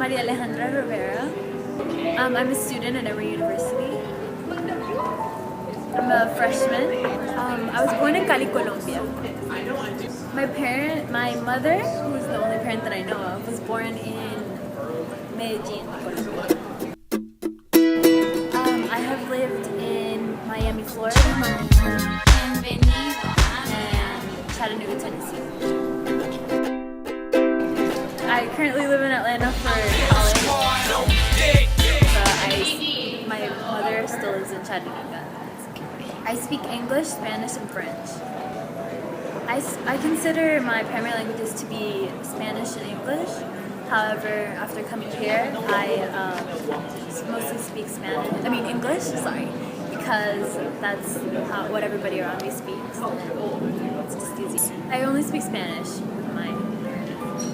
Maria Alejandra Rivera. I'm a student at Emory University. I'm a freshman. I was born in Cali, Colombia. My mother, who is the only parent that I know of, was born in Medellin, Colombia. I have lived in Miami, Florida, and Chattanooga, Tennessee. I currently live in Atlanta for college, but my mother still lives in Chattanooga. I speak English, Spanish, and French. I consider my primary languages to be Spanish and English. However, after coming here, I mostly speak English, because that's what everybody around me speaks. It's just easy. I only speak Spanish with my parents.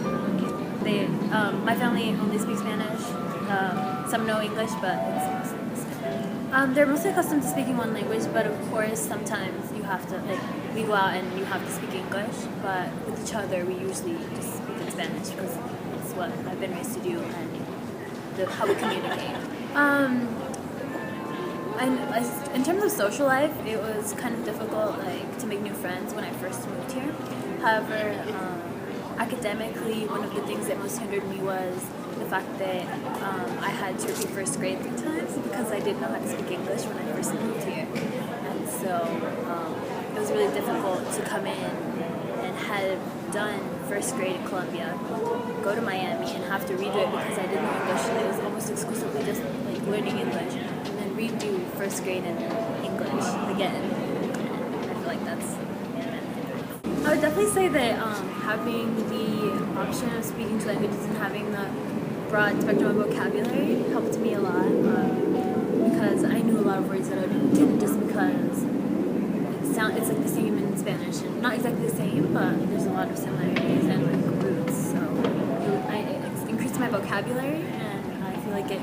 My family only speaks Spanish. Some know English, but it's mostly Spanish. They're mostly accustomed to speaking one language, but of course, sometimes you have to, we go out and you have to speak English, but with each other, we usually just speak in Spanish because it's what I've been raised to do and how we communicate. And in terms of social life, it was kind of difficult, to make new friends when I first moved here. However, academically, one of the things that most hindered me was the fact that I had to repeat first grade 3 times because I didn't know how to speak English when I first moved here. And so it was really difficult to come in and have done first grade in Colombia, go to Miami and have to redo it because I didn't know English. It was almost exclusively just learning English and then redo first grade in English again. And I feel like that's I would definitely say that having the option of speaking 2 languages and having the broad spectrum of vocabulary helped me a lot because I knew a lot of words that I didn't just because it's like the same in Spanish, and not exactly the same, but there's a lot of similarities and roots. So it increased my vocabulary, and I feel like it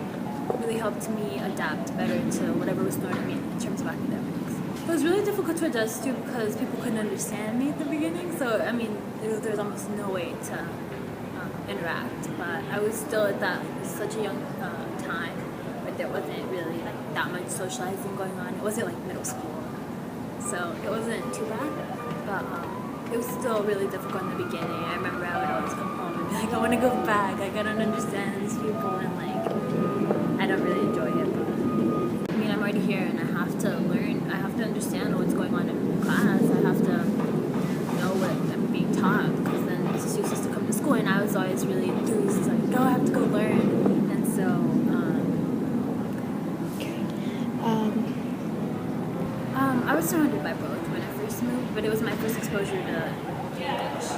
really helped me adapt better to whatever was thrown at me in terms of academics. It was really difficult to adjust to because people couldn't understand me at the beginning. So there was almost no way to interact. But I was still at such a young time, but there wasn't really that much socializing going on. It wasn't like middle school. So it wasn't too bad, but it was still really difficult in the beginning. I remember I would always come home and be like, I want to go back, I don't understand these people, and I don't really enjoy it. But I'm already here and I have to learn, I have to understand what's going on in class, I have to know what I'm being taught, because then it's just useless to come to school, and I was always really enthused, no, I have to go learn, and so I was surrounded by both when I first moved, but it was my first exposure to English.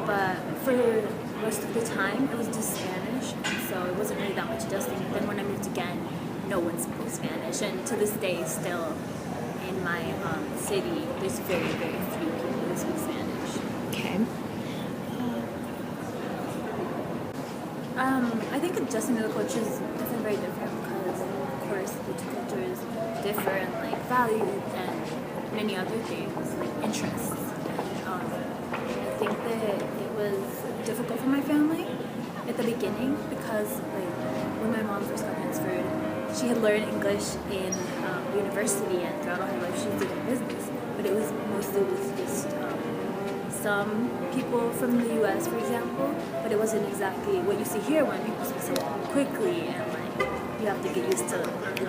But for most of the time, it was just Spanish, so it wasn't really that much adjusting. Then when I moved again, no one spoke Spanish, and to this day, still in my city, there's very, very few people who speak Spanish. Okay. I think adjusting to the culture is definitely very different because, of course, the 2 cultures differ in values and many other things, interests. I think that it was difficult for my family at the beginning because when my mom first got transferred, she had learned English in university, and throughout all her life she was doing business, but it was mostly with just some people from the US, for example, but it wasn't exactly what you see here when people speak so quickly and you have to get used to the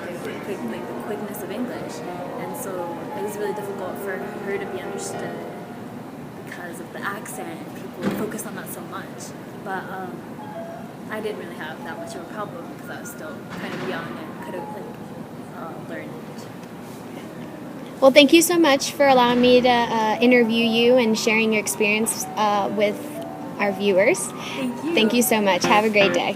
quickness of English, and so it was really difficult for her to be understood because of the accent. People focus on that so much, but I didn't really have that much of a problem because I was still kind of young and could have learned it. Well, thank you so much for allowing me to interview you and sharing your experience with our viewers. Thank you. Thank you so much. Have a great day.